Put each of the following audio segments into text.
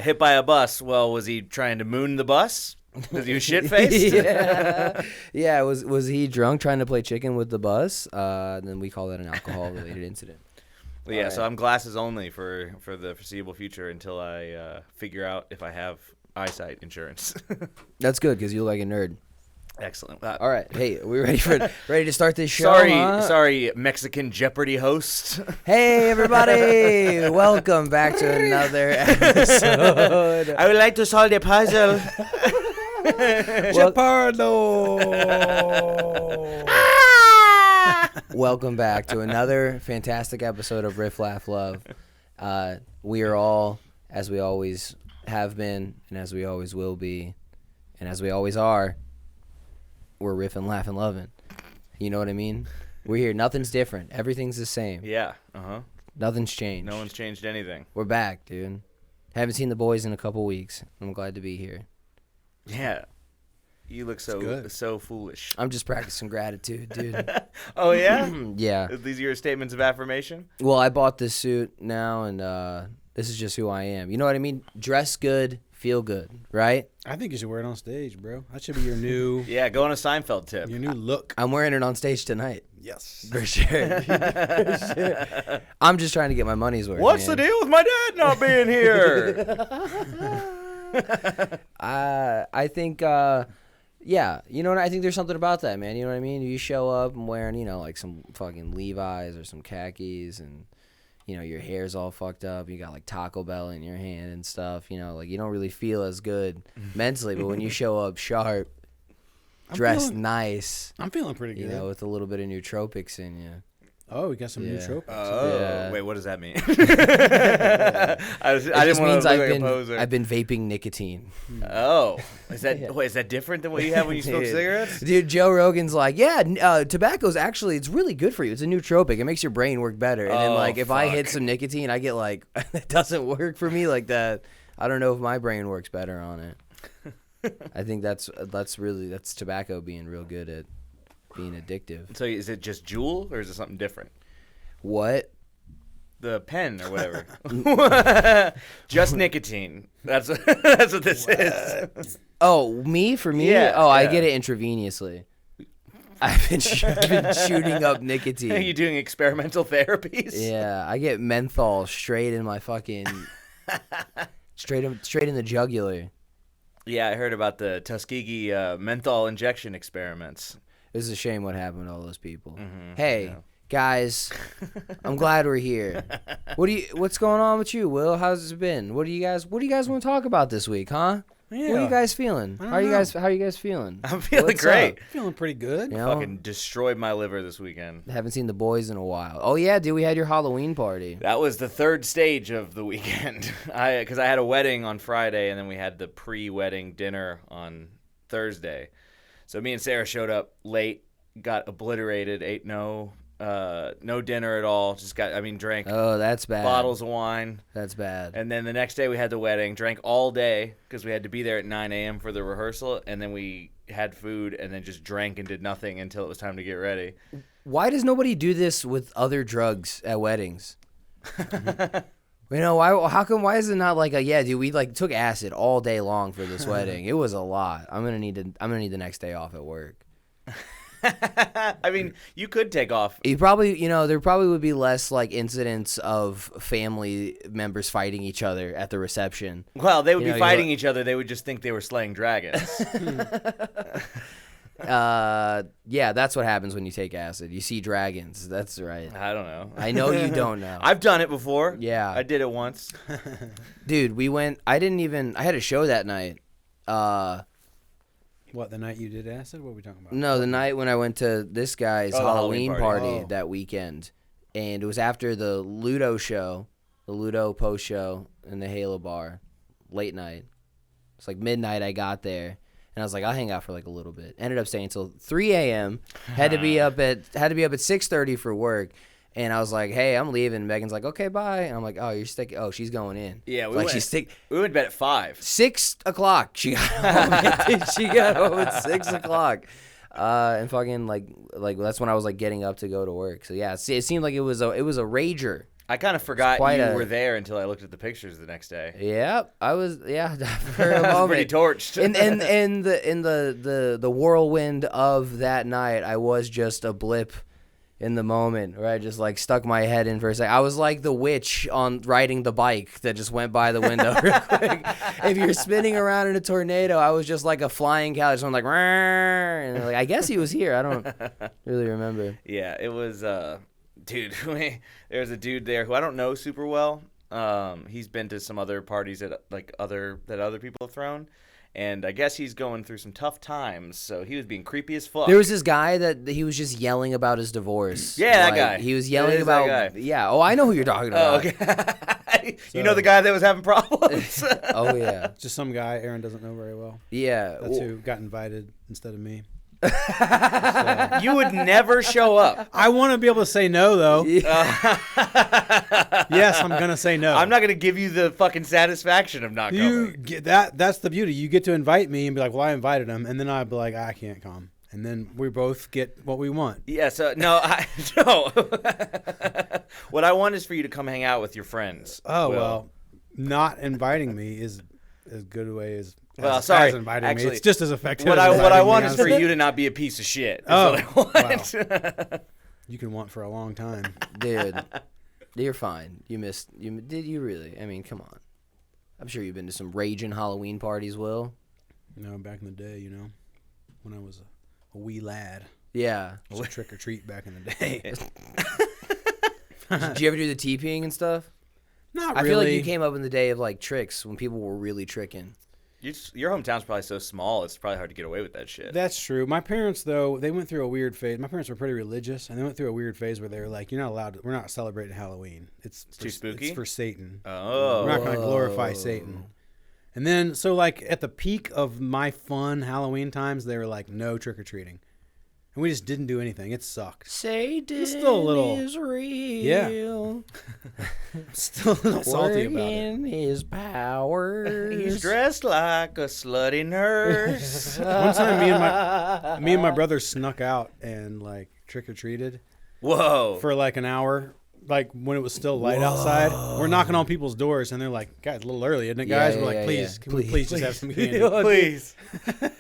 hit by a bus. Well, was he trying to moon the bus? Because he was shit-faced? Yeah. Was he drunk trying to play chicken with the bus? Then we call that an alcohol-related incident. Well, yeah, so I'm glasses only for the foreseeable future until I figure out if I have eyesight insurance. That's good because you look like a nerd. Excellent. All right. Hey, are we ready to start this show? Sorry, Mexican Jeopardy host. Hey, everybody. Welcome back to another episode. I would like to solve the puzzle. Welcome back to another fantastic episode of Riff, Laugh, Love. We are all, as we always have been, and as we always will be, and as we always are, we're riffing, laughing, loving. You know what I mean? We're here. Nothing's different. Everything's the same. Yeah. Uh-huh. Nothing's changed. No one's changed anything. We're back, dude. Haven't seen the boys in a couple weeks. I'm glad to be here. Yeah. You look so foolish. I'm just practicing gratitude, dude. Oh, yeah? Yeah. These are your statements of affirmation? Well, I bought this suit now, and this is just who I am. You know what I mean? Dress good, feel good, right? I think you should wear it on stage, bro. That should be your new... Yeah, go on a Seinfeld tip. Your new look. I'm wearing it on stage tonight. Yes. For sure. For sure. I'm just trying to get my money's worth. What's the deal with my dad not being here? I think... yeah, you know what? I think there's something about that, man. You know what I mean? You show up and wearing, like some fucking Levi's or some khakis, and your hair's all fucked up. You got like Taco Bell in your hand and stuff. You don't really feel as good mentally. But when you show up sharp, dressed nice, I'm feeling pretty good. With a little bit of nootropics in you. Oh, we got some nootropics. Oh, yeah. Wait, what does that mean? I just means I've been vaping nicotine. Oh, is that different than what you have when you smoke cigarettes? Dude, Joe Rogan's like, tobacco's actually, it's really good for you. It's a nootropic. It makes your brain work better. And then if I hit some nicotine, I get like, it doesn't work for me like that. I don't know if my brain works better on it. I think that's tobacco being real good at being addictive. So is it just Juul or is it something different? What? The pen or whatever. Just nicotine. That's what this is. Oh, for me? Yeah. Oh, yeah. I get it intravenously. I've been shooting up nicotine. Are you doing experimental therapies? Yeah, I get menthol straight in my fucking straight in the jugular. Yeah, I heard about the Tuskegee menthol injection experiments. It's a shame what happened to all those people. Mm-hmm, hey, guys, I'm glad we're here. What's going on with you, Will? How's it been? What do you guys want to talk about this week, huh? Yeah. What are you guys feeling? How are you guys feeling? I'm feeling great. Feeling pretty good. Fucking destroyed my liver this weekend. Haven't seen the boys in a while. Oh yeah, dude, we had your Halloween party. That was the third stage of the weekend. Because I had a wedding on Friday, and then we had the pre-wedding dinner on Thursday. So me and Sarah showed up late, got obliterated, ate no dinner at all. Drank. Oh, that's bad. Bottles of wine. That's bad. And then the next day we had the wedding, drank all day because we had to be there at 9 a.m. for the rehearsal, and then we had food and then just drank and did nothing until it was time to get ready. Why does nobody do this with other drugs at weddings? Why? How come? Why is it not like dude? We took acid all day long for this wedding. It was a lot. I'm gonna need the next day off at work. I mean, you could take off. You probably, there probably would be less incidents of family members fighting each other at the reception. Well, they would be fighting each other. They would just think they were slaying dragons. Yeah, that's what happens when you take acid. You see dragons. That's right. I don't know. I know you don't know. I've done it before. Yeah. I did it once. Dude, I had a show that night. What, the night you did acid? What are we talking about? No, the night when I went to this guy's Halloween party that weekend. And it was after the Ludo show, the Ludo post show in the Halo bar, late night. It's midnight I got there. And I was like, I'll hang out for a little bit. Ended up staying until 3 a.m. Had to be up at 6:30 for work. And I was like, hey, I'm leaving. Megan's like, okay, bye. And I'm like, oh, you're sticking. Oh, she's going in. Yeah, we went to bed at 5. 6 o'clock. She got home. She got home at 6 o'clock. And fucking like that's when I was getting up to go to work. So yeah, it seemed like it was a rager. I kind of forgot you were there until I looked at the pictures the next day. Yep, I was. Yeah, for a moment. I was pretty torched. In the whirlwind of that night, I was just a blip in the moment where I just like stuck my head in for a second. I was like the witch on riding the bike that just went by the window real quick. If you're spinning around in a tornado, I was just like a flying cow. So I'm like, and like, I guess he was here. I don't really remember. Yeah, it was, dude. There was a dude there who I don't know super well. He's been to some other parties that other people have thrown. And I guess he's going through some tough times, so he was being creepy as fuck. There was this guy that he was just yelling about his divorce. Yeah, that guy. He was yelling about. That guy. Yeah. Oh, I know who you're talking about. Oh, okay. You know the guy that was having problems. Oh yeah. Just some guy Aaron doesn't know very well. Yeah. That's who got invited instead of me. So. You would never show up. I want to be able to say no, though. Yes, I'm gonna say no. I'm not gonna give you the fucking satisfaction of not coming. That's the beauty. You get to invite me and be like, "Well, I invited him," and then I'd be like, "I can't come," and then we both get what we want. Yeah. So no. What I want is for you to come hang out with your friends. Oh well, not inviting me is as good a way as. Well, sorry. Actually, me. It's just as effective. What I want is for you to not be a piece of shit. That's what I want. Wow. You can want for a long time, dude. You're fine. Did you really? I mean, come on. I'm sure you've been to some raging Halloween parties, Will. No, back in the day, when I was a wee lad. Yeah. Trick or treat back in the day. Did you ever do the TPing and stuff? Not really. I feel like you came came up in the day of like tricks when people were really tricking. Your hometown's probably so small, it's probably hard to get away with that shit. That's true. My parents, though, they went through a weird phase. My parents were pretty religious, and they went through a weird phase where they were like, "You're not allowed. We're not celebrating Halloween. It's too spooky. It's for Satan. Oh, we're not going to glorify Satan." And then, so like at the peak of my fun Halloween times, they were like, "No trick or treating," and we just didn't do anything. It sucked. Satan it's still a little, is real. Yeah. Still a little salty about it. His powers. He's dressed like a slutty nurse. One time, me and my brother snuck out and like trick or treated. Whoa! For like an hour, like when it was still light outside. We're knocking on people's doors, and they're like, "Guys, a little early, isn't it, guys?" We're like, "Please, can we please just have some candy, please."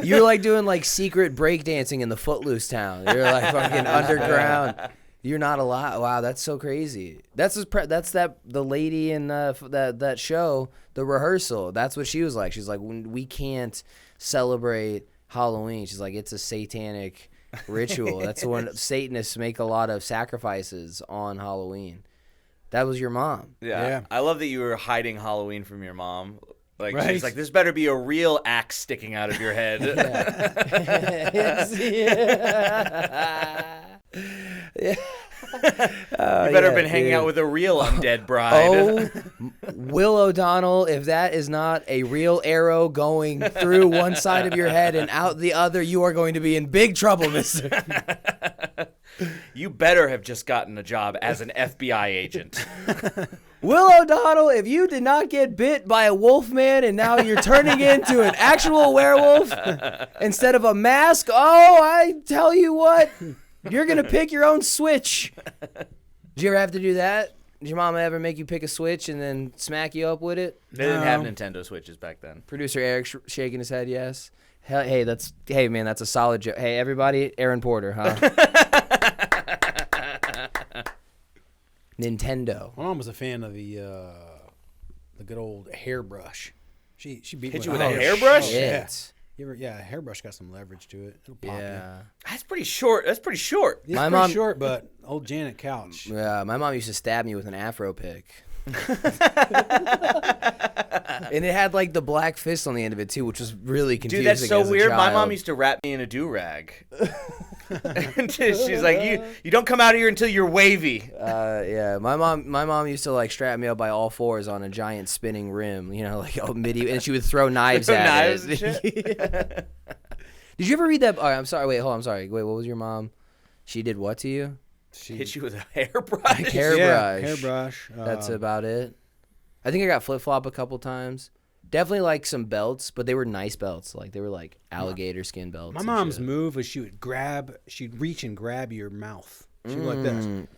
You're like doing like secret breakdancing in the Footloose town. You're like fucking underground. You're not allowed. Wow, that's so crazy. That's the lady in that show, The Rehearsal. That's what she was like. She's like, when we can't celebrate Halloween. She's like, it's a satanic ritual. That's when Satanists make a lot of sacrifices on Halloween. That was your mom. Yeah. I love that you were hiding Halloween from your mom. Like, right? She's like, this better be a real axe sticking out of your head. Yeah. You better have been hanging out with a real undead bride. Oh, Will O'Donnell, if that is not a real arrow going through one side of your head and out the other, you are going to be in big trouble, mister. You better have just gotten a job as an FBI agent. Will O'Donnell, if you did not get bit by a wolf man and now you're turning into an actual werewolf instead of a mask, I tell you what, you're going to pick your own switch. Did you ever have to do that? Did your mama ever make you pick a switch and then smack you up with it? They didn't have Nintendo Switches back then. Producer Eric shaking his head, yes. Hey, man, that's a solid joke. Hey, everybody, Aaron Porter, huh? Nintendo. My mom was a fan of the good old hairbrush. She beat hit you with a hairbrush. Oh, yeah. A hairbrush got some leverage to it. It'll pop you. That's pretty short. It's pretty short, but old Janet Couch. Yeah, my mom used to stab me with an Afro pick. And it had like the black fist on the end of it too, which was really confusing. Dude, that's so weird. My mom used used to wrap me in a do-rag. She's like, you don't come out of here until you're wavy. Yeah, my mom used to like strap me up by all fours on a giant spinning rim, like all medieval, and she would throw knives at it. And shit? Did you ever read that? I'm sorry. Wait, hold on. I'm sorry. Wait, what was your mom? She did what to you? She hit you with a hairbrush. Hairbrush. That's about it. I think I got flip-flop a couple times. Definitely like some belts, but they were nice belts. Like they were like alligator skin belts. My mom's move was she'd reach and grab your mouth. She would like this.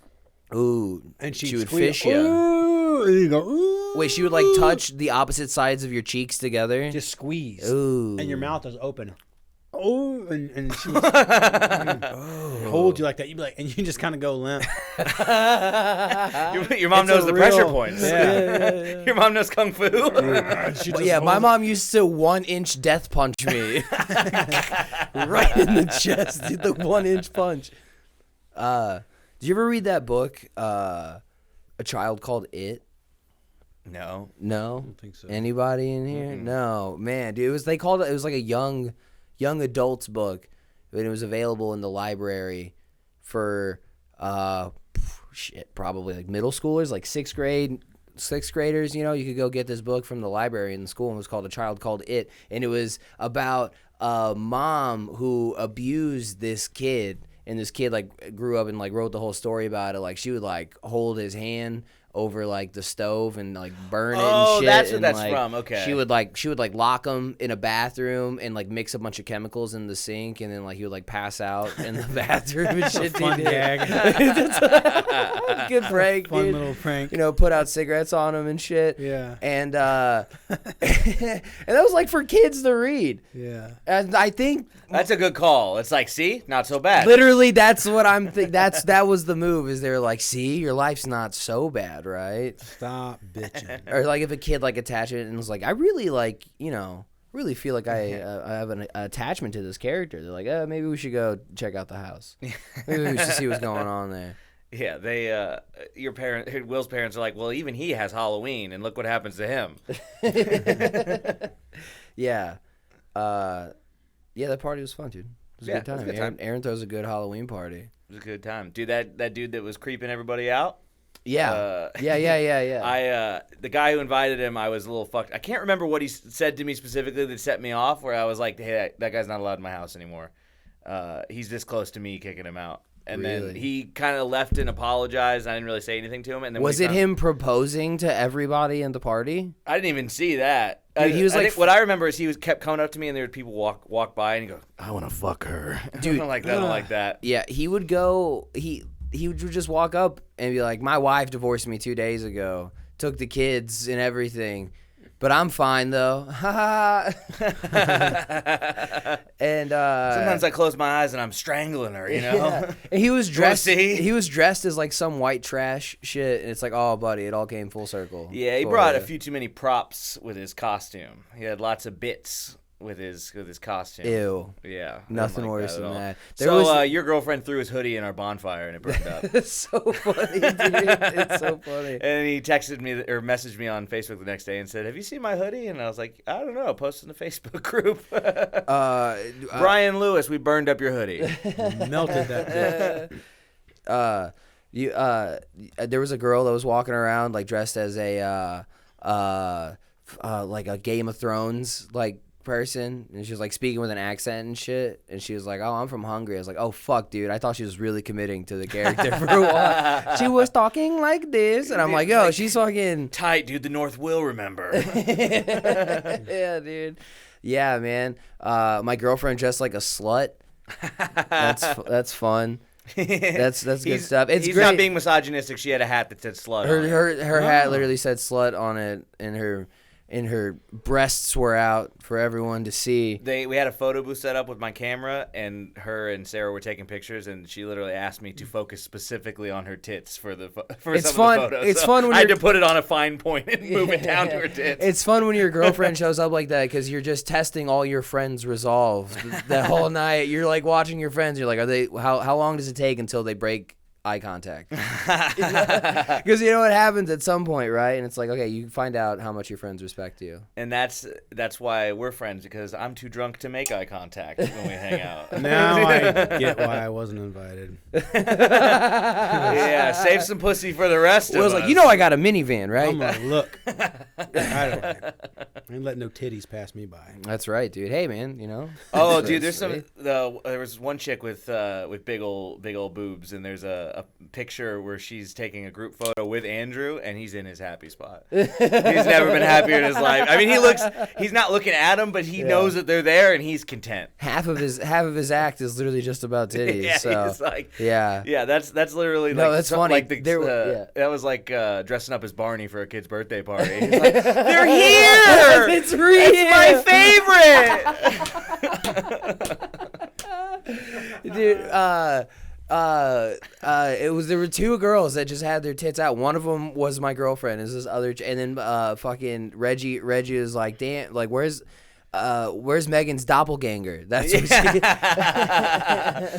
Ooh. And she would squeal, fish you. Ooh, and you go, ooh. Wait, she would like touch the opposite sides of your cheeks together? Just squeeze. Ooh. And your mouth is open. Oh, and she would hold you like that. You'd be like, and you just kind of go limp. Your mom knows the pressure points. Yeah. Your mom knows kung fu. My mom used to 1-inch death punch me. Right in the chest, dude, the 1-inch punch. Did you ever read that book, A Child Called It? No. No? I don't think so. Anybody in here? Mm-mm. No. Man, dude, it was like a young adult's book, and it was available in the library for probably like middle schoolers, like sixth graders. You know, you could go get this book from the library in the school, and it was called A Child Called It, and it was about a mom who abused this kid, and this kid like grew up and like wrote the whole story about it. Like she would like hold his hand over like the stove and like burn it and shit. Oh, that's what and, that's like, from. Okay. She would like lock him in a bathroom and like mix a bunch of chemicals in the sink, and then like he would like pass out in the bathroom and shit. Fun gag. Good prank, Fun dude. little prank. You know, put out cigarettes on him and shit. Yeah. And and that was like for kids to read. Yeah. And I think That's a good call. It's like, see, not so bad. literally that's what I'm that was the move. Is they're like, see, your life's not so bad, right? Stop bitching. Or like if a kid like attached it and was like, I really like, you know, really feel like I have an attachment to this character. They're like, maybe we should go check out the house. Maybe we should see what's going on there. Yeah, they Will's parents are like, well, even he has Halloween, and look what happens to him. Yeah. Yeah, that party was fun, dude. It was a Yeah, good time. it was a good time. Aaron throws a good Halloween party. It was a good time, dude. That dude that was creeping everybody out. Yeah. Yeah. The guy who invited him, I was a little fucked. I can't remember what he said to me specifically that set me off. Where I was like, hey, that guy's not allowed in my house anymore. He's this close to me kicking him out. And then Really? he kind of left and apologized. I didn't really say anything to him. And then Was it him proposing to everybody in the party? I didn't even see that. Dude, he was I like think what I remember is he kept coming up to me, and there were people walk by, and he goes, "I want to fuck her." Dude, I don't like that. I don't like that. Yeah, he would go. He would just walk up and be like, "My wife divorced me 2 days ago. Took the kids and everything, but I'm fine though." And Sometimes I close my eyes and I'm strangling her. You know. yeah. And he was dressed. see? He was dressed as like some white trash shit, and it's like, oh, buddy, it all came full circle. Yeah, he for brought you. a few too many props with his costume. He had lots of bits with his costume. Ew. Yeah. I didn't Nothing like worse at than all. that. So your girlfriend threw his hoodie in our bonfire and it burned up. It's so funny, dude. It's so funny. And he texted me or messaged me on Facebook the next day and said, "Have you seen my hoodie?" And I was like, "I don't know. Post in the Facebook group." Brian Lewis, we burned up your hoodie. Melted that bitch. There was a girl that was walking around like dressed as a like a Game of Thrones like person, and she was like speaking with an accent and shit, and she was like, "Oh, I'm from Hungary." I was like, "Oh fuck, dude, I thought she was really committing to the character for a while." She was talking like this, and I'm like, "Yo, she's fucking tight, dude. The North will remember." Yeah, dude. Yeah, man. My girlfriend dressed like a slut. That's fun. That's good stuff. It's he's great. not being misogynistic. She had a hat that said "slut." on it. Her hat literally said "slut" on it, and her breasts were out for everyone to see. We had a photo booth set up with my camera, and her and Sarah were taking pictures, and she literally asked me to focus specifically on her tits for It's some fun. of the photos. It's So fun when I had you're- to put it on a fine point and move it down to her tits. It's fun when your girlfriend shows up like that because you're just testing all your friends' resolve that whole night. You're like watching your friends. You're like, how long does it take until they break eye contact? Because you know what happens at some point, right? And it's like, okay, you find out how much your friends respect you. And that's why we're friends, because I'm too drunk to make eye contact when we hang out. Now I get why I wasn't invited. Yeah, save some pussy for the rest Will's of like, us. you know I got a minivan, right? I'm gonna look. I ain't letting no titties pass me by. That's right, dude. Hey, man, you know. Oh, That's dude, there's right. there was one chick with big old boobs, and there's a a picture where she's taking a group photo with Andrew, and he's in his happy spot. He's never been happier in his life. I mean, he's not looking at them, but he knows that they're there, and he's content. Half of his act is literally just about titties. Yeah, so. he's like, yeah, that's literally no, like that's funny. Like that was like dressing up as Barney for a kid's birthday party. He's like, they're here. It's real. It's my favorite. Dude, there were two girls that just had their tits out. One of them was my girlfriend. Is this other, and then fucking Reggie is like, damn, like where's Megan's doppelganger? That's what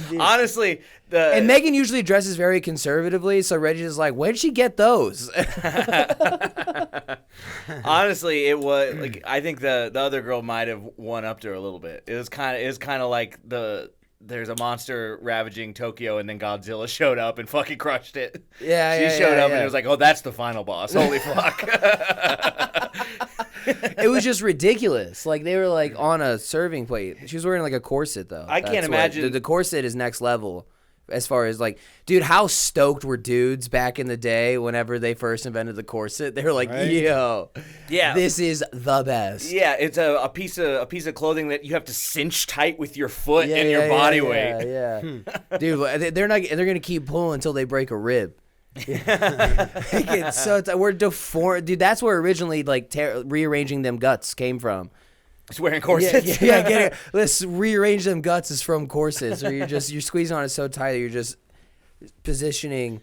she. Honestly, and Megan usually dresses very conservatively, so Reggie's is like, where'd she get those? Honestly, it was like I think the other girl might have one upped her a little bit. It was kind of like there's a monster ravaging Tokyo, and then Godzilla showed up and fucking crushed it. Yeah, she showed up and it was like, oh, that's the final boss. Holy fuck. It was just ridiculous. Like they were like on a serving plate. She was wearing like a corset though. I can't imagine. The corset is next level. As far as like, dude, how stoked were dudes back in the day whenever they first invented the corset? They were like, yo, yeah, this is the best. Yeah, it's a piece of clothing that you have to cinch tight with your foot and your body weight. Yeah. Dude, they're gonna keep pulling until they break a rib. It's so we're deformed, dude. That's where originally like rearranging them guts came from. It's wearing corsets. Yeah. Let's rearrange them guts is from corsets. Or you're squeezing on it so tight that you're just positioning.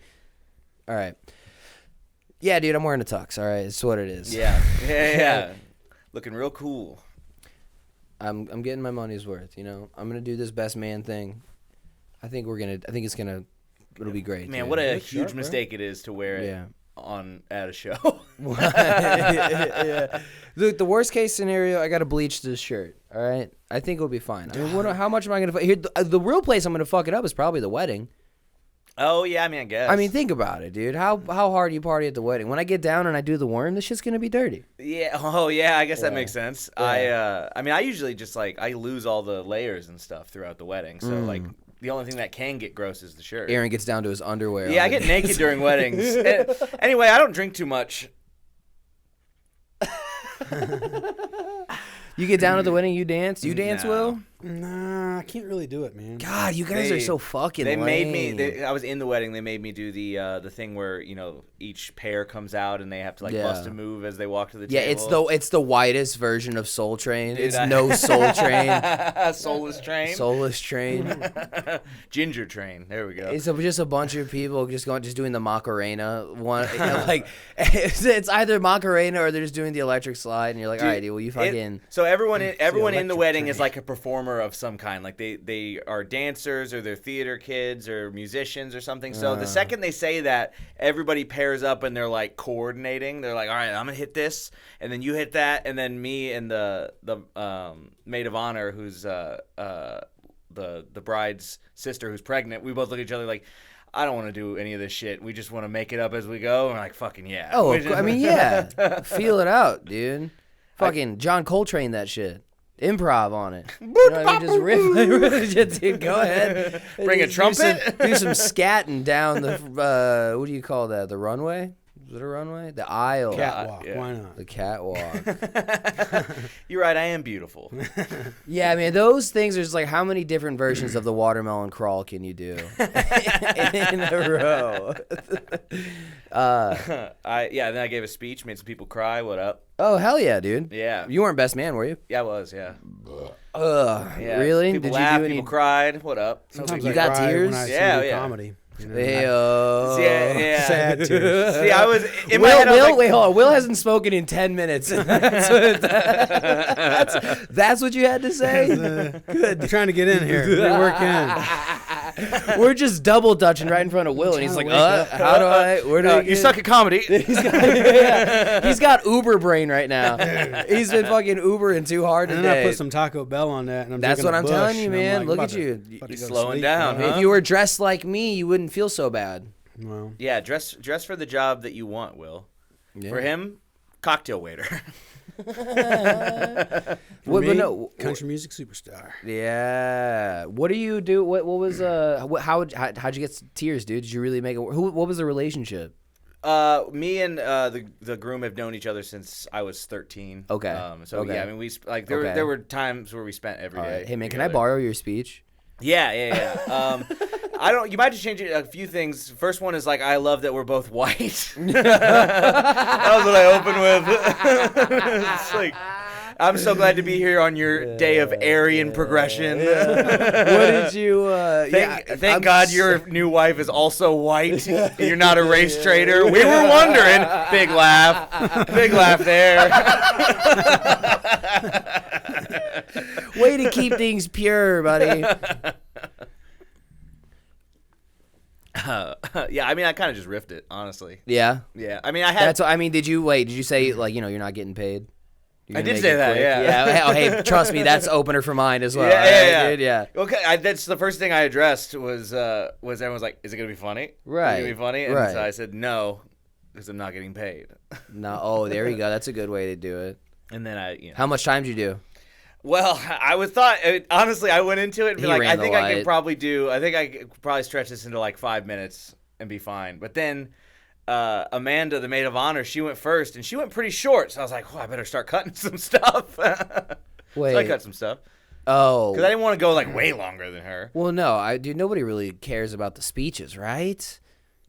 All right. Yeah, dude, I'm wearing a tux. All right, it's what it is. Yeah. Looking real cool. I'm getting my money's worth. You know, I'm gonna do this best man thing. I think it'll be great. Man, dude. what a huge mistake it is to wear it at a show. Yeah. Look, the worst case scenario, I got to bleach this shirt. All right, I think it'll be fine. I mean, how much am I gonna? Here, the real place I'm gonna fuck it up is probably the wedding. Oh yeah, I mean, I guess. I mean, think about it, dude. How hard you party at the wedding? When I get down and I do the worm, this shit's gonna be dirty. Yeah. Oh yeah, I guess that makes sense. Yeah. I mean, I usually just like I lose all the layers and stuff throughout the wedding, so like. The only thing that can get gross is the shirt. Aaron gets down to his underwear. Yeah, I get naked during weddings. Anyway, I don't drink too much. You get down at the wedding, you dance? You dance, Will? Nah, I can't really do it, man. God, you guys are so fucking lame. Made me. I was in the wedding. They made me do the thing where each pair comes out and they have to bust a move as they walk to the table. Yeah, it's the whitest version of Soul Train. Dude, no Soul Train. Soulless Train. Soulless Train. Ginger Train. There we go. It's just a bunch of people just doing the Macarena one. It's either Macarena or they're just doing the electric slide, and you're like, all right, dude, well you fucking. So everyone in the wedding is like a performer of some kind. Like they are dancers or they're theater kids or musicians or something. So the second they say that, everybody pairs up and they're like coordinating. They're like, all right, I'm gonna hit this, and then you hit that, and then me and the maid of honor, who's the bride's sister who's pregnant, we both look at each other like, I don't want to do any of this shit. We just want to make it up as we go. And we're like, fucking yeah. Oh, I mean, yeah. Feel it out, dude. Fucking John Coltrane that shit. Improv on it. You know what I mean? Just riff. Dude, go ahead. Bring a trumpet. Do some scatting down the, what do you call that? The runway? Is it a runway? The aisle. Catwalk. Why not? The catwalk. You're right. I am beautiful. Yeah, I mean, those things, there's like how many different versions of the watermelon crawl can you do in a row? Then I gave a speech, made some people cry. What up? Oh, hell yeah, dude. Yeah. You weren't best man, were you? Yeah, I was, yeah. Yeah. Really? People Did laughed, you do any... people cried. What up? Sometimes you I got cry tears? when I see comedy. You know? Yeah. Sad tears. See, I was in my head. I was like, wait, hold on. Will hasn't spoken in 10 minutes. That's what you had to say? Good. I'm trying to get in here. We're working. We're just double dutching right in front of Will, and he's like, how do I? Where do I you suck at comedy. He's got Uber brain right now. He's been fucking Ubering too hard today. And then I put some Taco Bell on that, and I'm That's what I'm telling you, man. Look at you. You're slowing down. Huh? If you were dressed like me, you wouldn't feel so bad. Well, yeah, dress for the job that you want, Will. Yeah. For him, cocktail waiter. For me, country music superstar. Yeah. What do you do? What was how'd you get tears, dude? Did you really make it? What was the relationship? Me and the groom have known each other since I was 13. Okay. Okay. Yeah, I mean, there were times where we spent every day. Hey man, together. can I borrow your speech? Yeah. You might just change it a few things. First one is like, I love that we're both white. That was what I opened with. It's like, I'm so glad to be here on your day of Aryan progression. What did you? Thank God your new wife is also white. You're not a race traitor. We were wondering. Big laugh. Big laugh there. Way to keep things pure, buddy. Yeah, I mean, I kind of just riffed it, honestly. Yeah. Yeah, I mean, I had. Did you say like you're not getting paid? I did say that, yeah. Yeah. Oh, hey, trust me, that's opener for mine as well. Yeah. Dude, yeah. Okay, that's the first thing I addressed was everyone's like, "Is it gonna be funny? Right. Is it gonna be funny?" And right. so I said no, because I'm not getting paid. No. Oh, there you go. That's a good way to do it. And then How much time did you do? Well, honestly, I went into it and be like, I think I could probably stretch this into like 5 minutes and be fine. But then Amanda, the maid of honor, she went first, and she went pretty short. So I was like, I better start cutting some stuff. Wait. So I cut some stuff. Oh. Because I didn't want to go like way longer than her. Well, no, dude, nobody really cares about the speeches, right?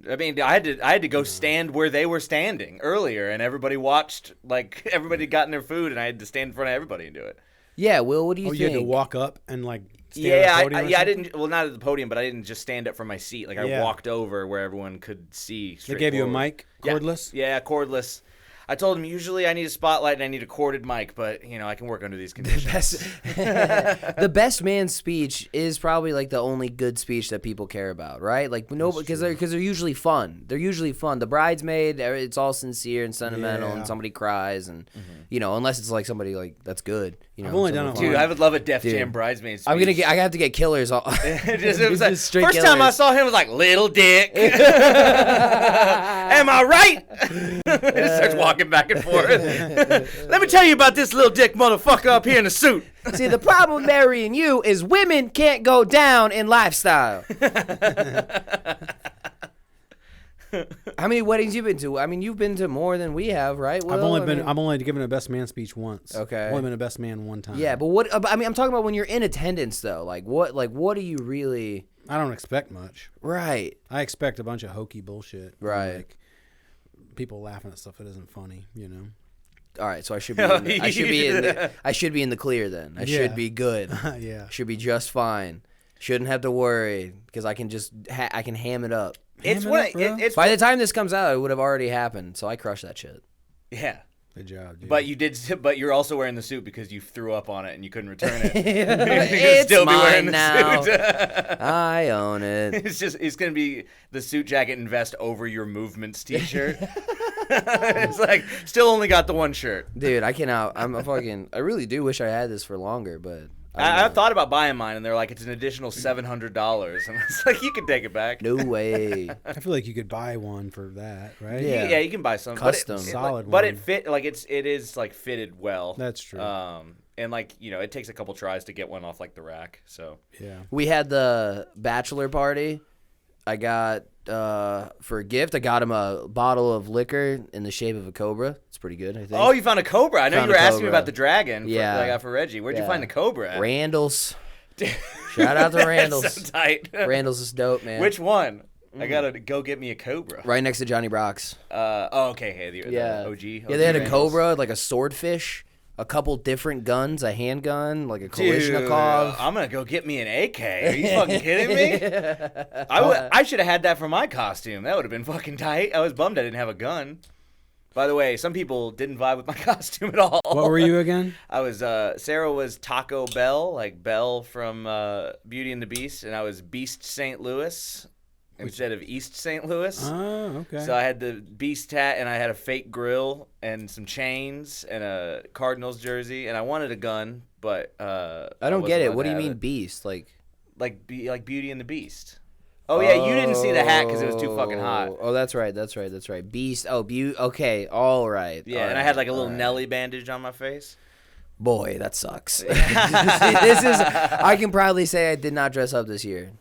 I mean, I had to go stand where they were standing earlier, and everybody watched. Like, everybody got in their food, and I had to stand in front of everybody and do it. Yeah, Will, what do you think? You had to walk up and like stand at the podium I didn't. Well, not at the podium, but I didn't just stand up from my seat. Like, I walked over where everyone could see. They gave you a mic, cordless. Yeah, cordless. I told him usually I need a spotlight and I need a corded mic, but I can work under these conditions. The best man speech is probably like the only good speech that people care about, right? Like because they're usually fun. They're usually fun. The bridesmaid, it's all sincere and sentimental, and somebody cries, and unless it's like somebody like that's good. I've only done it. Dude, I would love a Def Jam bridesmaid speech. I have to get Killers. It was like, first time I saw him was like, little dick. Am I right? It starts walking back and forth. Let me tell you about this little dick motherfucker up here in the suit. See, the problem with marrying you is women can't go down in lifestyle. How many weddings you been to? I mean, you've been to more than we have, right? Will? I've only given a best man speech once. Okay. I've only been a best man one time. Yeah, but I'm talking about when you're in attendance though. What do you really? I don't expect much. Right. I expect a bunch of hokey bullshit. Right. Like people laughing at stuff that isn't funny, All right, so I should be in the clear then. I should be good. Yeah. Should be just fine. Shouldn't have to worry because I can just I can ham it up. It's by the time this comes out, it would have already happened. So I crushed that shit. Yeah. Good job, dude. But you're also wearing the suit because you threw up on it and you couldn't return it. It's still mine be wearing the now. suit. I own it. It's gonna be the suit jacket and vest over your movements t-shirt. It's like still only got the one shirt. Dude, I really do wish I had this for longer, but I thought about buying mine, and they're like, it's an additional $700, and it's like, you can take it back. No way. I feel like you could buy one for that, right? Yeah, you can buy some custom, solid one. But it fit it is like fitted well. That's true. And like it takes a couple tries to get one off like the rack. So yeah, we had the bachelor party. I got for a gift. I got him a bottle of liquor in the shape of a cobra. It's pretty good, I think. Oh, you found a cobra. I know you were asking me about the dragon. Yeah, that I got for Reggie. Where'd you find the cobra at? Randall's. Shout out to Randall's. That's so tight. Randall's is dope, man. Which one? I gotta go get me a cobra. Right next to Johnny Brock's. Okay. Hey, the OG. Yeah, they had a cobra, like a swordfish. A couple different guns, a handgun, like a Kalashnikov. I'm gonna go get me an AK. Are you fucking kidding me? I should have had that for my costume. That would have been fucking tight. I was bummed I didn't have a gun. By the way, some people didn't vibe with my costume at all. What were you again? I was Sarah was Taco Bell, like Belle from Beauty and the Beast, and I was Beast St. Louis instead of East St. Louis. Oh, okay. So I had the Beast hat, and I had a fake grill, and some chains, and a Cardinals jersey, and I wanted a gun, but I don't get it. What do you mean Beast? Like Beauty and the Beast. Oh yeah, you didn't see the hat because it was too fucking hot. Oh, that's right. Beast. Oh, okay. All right. Yeah, and I had like a little Nelly bandage on my face. Boy, that sucks. This is. I can proudly say I did not dress up this year.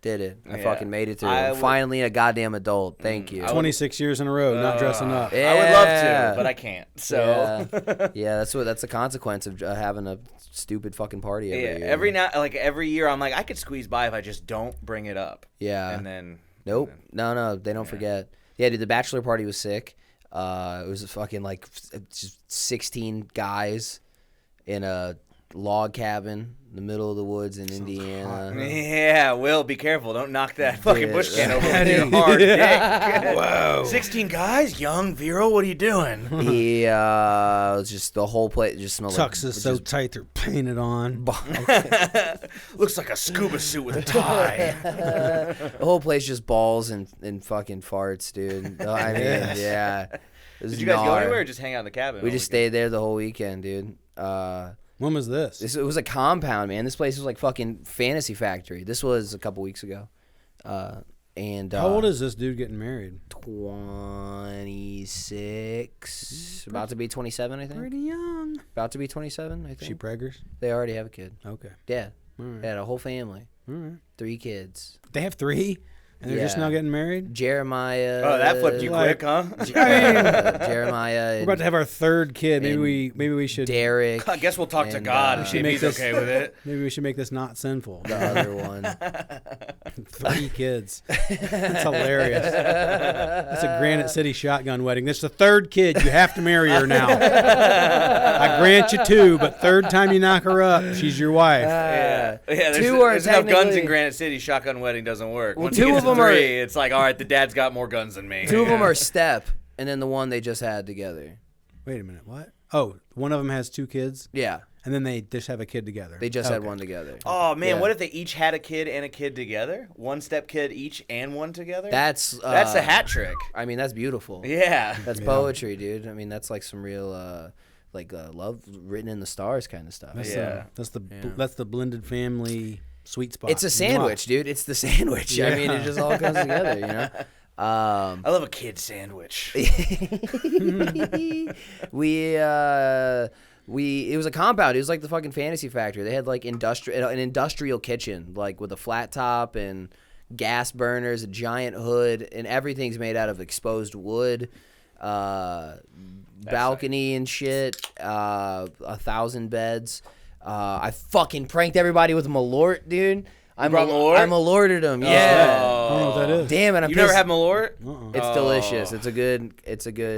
Did it? I fucking made it through. Finally, a goddamn adult. Thank you. 26 years in a row, not dressing up. Yeah. I would love to, but I can't. So yeah, that's the consequence of having a stupid fucking party every year. Every year, I'm like, I could squeeze by if I just don't bring it up. Yeah. And then nope. No, they don't forget. Yeah, dude, the bachelor party was sick. It was a fucking like just 16 guys in a log cabin in the middle of the woods in Indiana. Yeah, Will, be careful. Don't knock that fucking bush can over with your hard dick. Whoa. 16 guys, young, virile, what are you doing? He was just the whole place just smelled Tux is so tight they're painted on. Looks like a scuba suit with a tie. The whole place just balls and fucking farts, dude. I mean, yeah. Did you guys go anywhere or just hang out in the cabin? We just stayed there the whole weekend, dude. When was this? It was a compound, man. This place was like fucking Fantasy Factory. This was a couple weeks ago. And how old is this dude getting married? 26. About to be 27, I think. Pretty young. About to be 27, I think. She preggers? They already have a kid. Okay. Yeah. Right. They had a whole family. All right. 3 kids. They have 3? And they're just now getting married? Jeremiah. Oh, that flipped you quick, huh? Jeremiah. We're about to have our 3rd kid. Maybe we should. Derek. I guess we'll talk to God. See if he's okay with it. Maybe we should make this not sinful. The other one. 3 kids. That's hilarious. That's a Granite City shotgun wedding. This is the 3rd kid. You have to marry her now. I grant you 2, but 3rd time you knock her up, she's your wife. There's enough guns in Granite City. Shotgun wedding doesn't work. Well, Once 2 you get of them to 3, are. It's like, all right, the dad's got more guns than me. 2 of them are step, and then the one they just had together. Wait a minute. What? Oh, one of them has 2 kids? Yeah. And then they just have a kid together. They just had one together. Oh man, Yeah. what if they each had a kid and a kid together? One step kid each and one together? That's a hat trick. I mean, that's beautiful. Yeah. That's poetry, dude. I mean, that's like some real love written in the stars kind of stuff. That's the blended family sweet spot. It's a sandwich, dude. It's the sandwich. Yeah. I mean, it just all comes together, you know. I love a kid sandwich. It was a compound. It was like the fucking Fantasy Factory. They had like an industrial kitchen, like with a flat top and gas burners, a giant hood, and everything's made out of exposed wood. Balcony and shit. 1,000 beds. I fucking pranked everybody with Malort, dude. I Malorted them. Yeah. I don't know what that is. Damn it! You never had Malort? It's delicious. It's a good.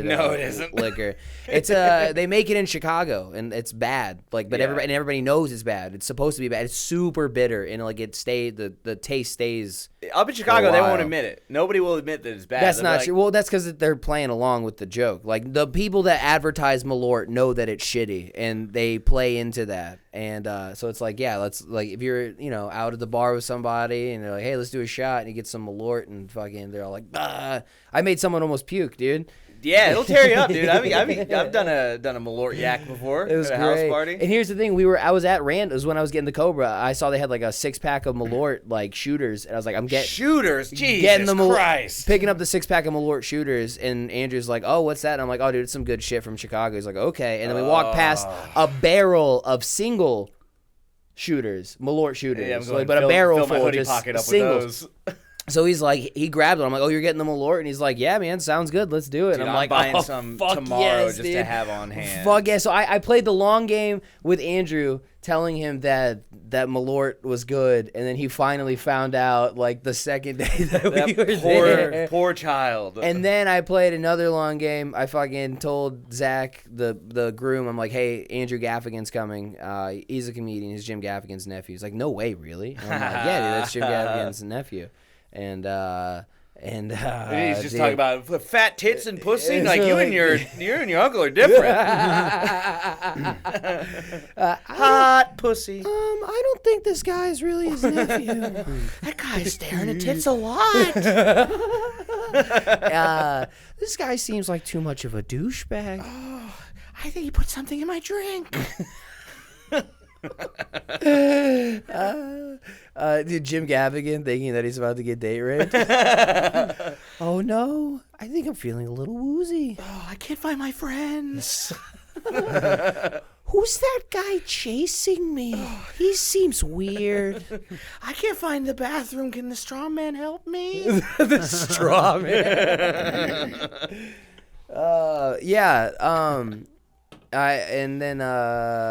No, it isn't. Liquor. It's they make it in Chicago, and it's bad. Like, but everybody knows it's bad. It's supposed to be bad. It's super bitter, and like the taste stays. Up in Chicago, they won't admit it. Nobody will admit that it's bad. That's not true. Well, that's because they're playing along with the joke. Like, the people that advertise Malort know that it's shitty, and they play into that. And so it's like, yeah, let's, like, if you're, out at the bar with somebody, and they're like, hey, let's do a shot, and you get some Malort, and fucking, they're all like, bah. I made someone almost puke, dude. Yeah, it'll tear you up, dude. I've done a Malort yak before. It was at a great. house party. And here's the thing: I was at Rand. It was when I was getting the Cobra. I saw they had like a 6-pack of Malort like shooters, and I was like, I'm getting shooters. Jesus Christ! Picking up the 6-pack of Malort shooters, and Andrew's like, oh, what's that? And I'm like, oh, dude, it's some good shit from Chicago. He's like, okay. And then we walked past a barrel of single shooters, Malort shooters, Yeah, I'm going but a barrel fill my full of hoodie just pocket up singles. with those. So he's like, he grabbed it. I'm like, oh, you're getting the Malort? And he's like, yeah, man, sounds good. Let's do it. Dude, and I'm like, buying oh, some fuck tomorrow yes, just dude. to have on hand. Fuck yeah. So I played the long game with Andrew, telling him that Malort was good. And then he finally found out, like, the second day that we were there. Poor child. And then I played another long game. I fucking told Zach, the groom, I'm like, hey, Andrew Gaffigan's coming. He's a comedian. He's Jim Gaffigan's nephew. He's like, no way, really? And I'm like, yeah, dude, that's Jim Gaffigan's nephew. And he's just talking about fat tits and pussy. Like, you and your uncle are different. Hot pussy. I don't think this guy's really his nephew. That guy's staring at tits a lot. This guy seems like too much of a douchebag. Oh, I think he put something in my drink. Dude, Jim Gaffigan thinking that he's about to get date raped. Oh no, I think I'm feeling a little woozy. Oh, I can't find my friends. Who's that guy chasing me? He seems weird. I can't find the bathroom. Can the straw man help me? The straw man. And then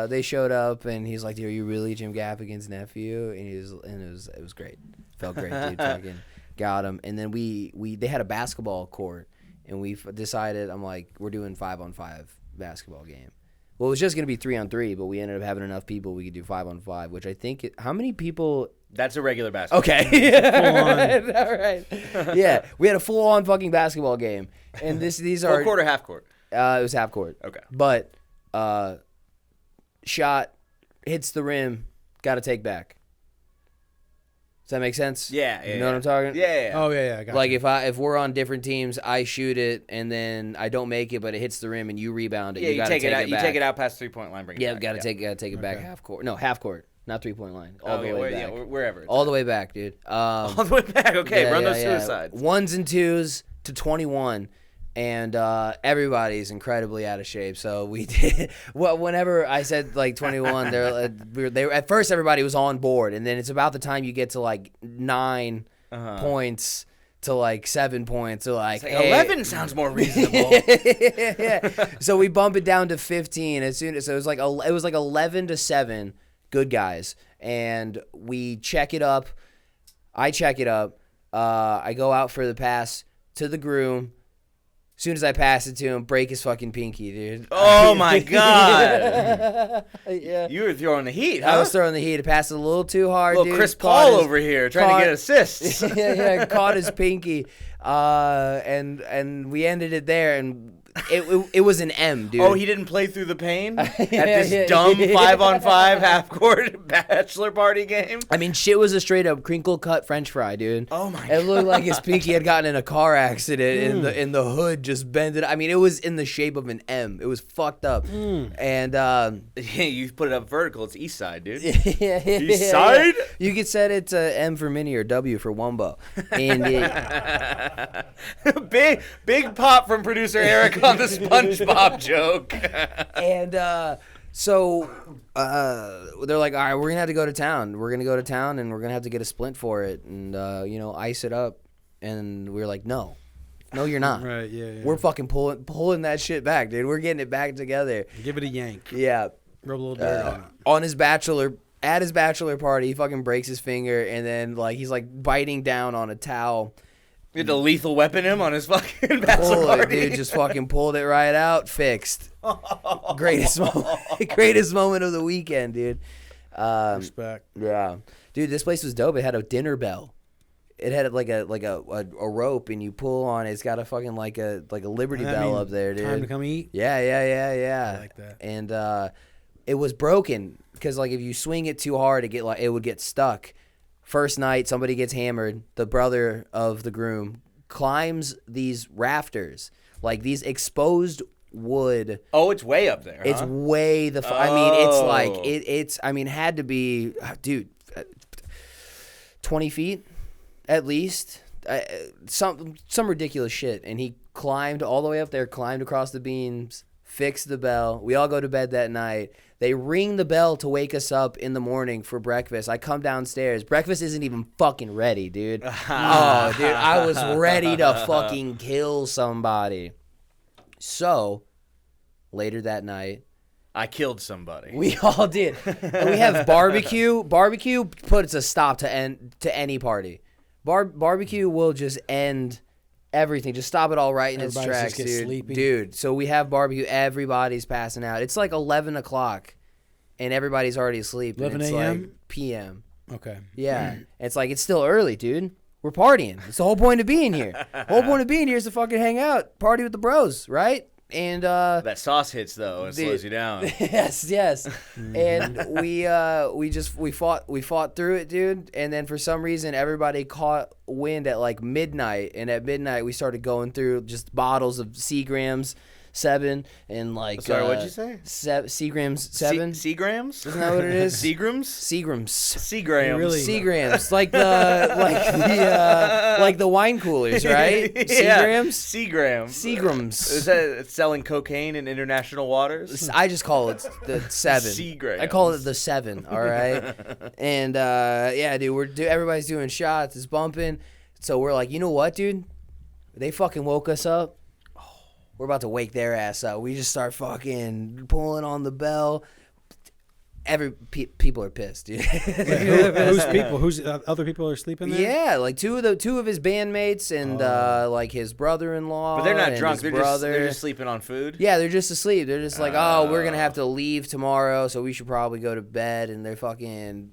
they showed up, and he's like, "Are you really Jim Gaffigan's nephew?" And it was great. Felt great, dude. Fucking got him. And then they had a basketball court, and we decided, I'm like, we're doing 5-on-5 basketball game. Well, it was just gonna be 3-on-3, but we ended up having enough people we could do 5-on-5, which I think how many people? That's a regular basketball. Okay. All right. Yeah, we had a full-on fucking basketball game, and these are full court or half court. It was half court. Okay. But shot hits the rim, got to take back. Does that make sense? Yeah. You know what I'm talking? Yeah. Oh yeah. I got Like you. if we're on different teams, I shoot it and then I don't make it, but it hits the rim and you rebound it. Yeah, you gotta take it out. back. You take it out past 3-point line. Bring it Yeah, back. gotta take it back half court. No, half court, not 3-point line. All the way back. Yeah, wherever. All the way back, dude. All the way back. Okay, run those suicides. 1s and 2s to 21. And everybody's incredibly out of shape. So we did. Well, whenever I said like 21, they at first everybody was on board, and then it's about the time you get to like 9 points to like 7 points. So like, hey. 11 sounds more reasonable. Yeah. So we bump it down to 15 as soon as it was like 11-7, good guys, and we check it up. I check it up. I go out for the pass to the groom. As soon as I pass it to him, break his fucking pinky, dude. Oh, my God. Yeah. You were throwing the heat, huh? I was throwing the heat. It passed a little too hard, little dude. Chris Paul over here trying to get assists. Yeah, caught his pinky. And we ended it there, and it was an M, dude. Oh, he didn't play through the pain at this dumb 5-on-5 half-court bachelor party game? I mean, shit was a straight-up crinkle-cut French fry, dude. Oh, my God. It looked like his pinky had gotten in a car accident, and the hood just bended. I mean, it was in the shape of an M. It was fucked up. And you put it up vertical. It's east side, dude. East side? You could set it to M for mini or W for Wumbo. And big pop from producer Eric on the SpongeBob joke. And so they're like, all right, we're gonna have to go to town. We're gonna go to town, and we're gonna have to get a splint for it, and ice it up. And we were like, no, you're not. Right, yeah. We're fucking pulling that shit back, dude. We're getting it back together. Give it a yank. Yeah. Rub a little dirt on it. At his bachelor party, he fucking breaks his finger, and then like he's like biting down on a towel. You had to lethal weapon him on his fucking bachelor party. Dude, just fucking pulled it right out, fixed. Greatest moment of the weekend, dude. Respect. Yeah, dude, this place was dope. It had a dinner bell. It had like a rope, and you pull on it. It's got a fucking like a Liberty Bell up there, dude. Time to come eat. Yeah. I like that. And it was broken because like if you swing it too hard, it would get stuck. First night, somebody gets hammered. The brother of the groom climbs these rafters, like these exposed wood. Oh, it's way up there. It's huh? way the. I mean, it's like it's. I mean, had to be, dude, 20 feet at least. Some ridiculous shit. And he climbed all the way up there, climbed across the beams, fixed the bell. We all go to bed that night. They ring the bell to wake us up in the morning for breakfast. I come downstairs. Breakfast isn't even fucking ready, dude. Oh, dude, I was ready to fucking kill somebody. So, later that night, I killed somebody. we all did. And we have barbecue. Barbecue puts a stop to any party. Barbecue will just end everything. Just stop it all right in its tracks, just gets dude. sleepy. Dude, so we have barbecue. Everybody's passing out. It's like 11 o'clock, and everybody's already asleep. 11 and it's a.m.? like p.m. Okay. Yeah. It's like, it's still early, dude. We're partying. It's the whole point of being here. The whole point of being here is to fucking hang out, party with the bros, right? And that sauce hits though, it slows you down. yes. And we fought through it, dude. And then for some reason, everybody caught wind at like midnight. And at midnight, we started going through just bottles of Seagrams, 7 and like. Sorry, what'd you say? Seagrams 7. Seagrams? Isn't that what it is? Seagrams? Seagrams. Seagrams. Really? Seagrams, like the wine coolers, right? Seagrams. Seagrams. Is that selling cocaine in international waters? I just call it the 7. Seagrams. I call it the 7. All right. And yeah, dude, everybody's doing shots. It's bumping. So we're like, you know what, dude? They fucking woke us up. We're about to wake their ass up. We just start fucking pulling on the bell. People are pissed, dude. Who's people? Who's other people are sleeping there? Yeah, like two of his bandmates and like his brother-in-law. But they're not and drunk. his They're just sleeping on food. Yeah, they're just asleep. They're just like, oh, we're gonna have to leave tomorrow, so we should probably go to bed. And they're fucking,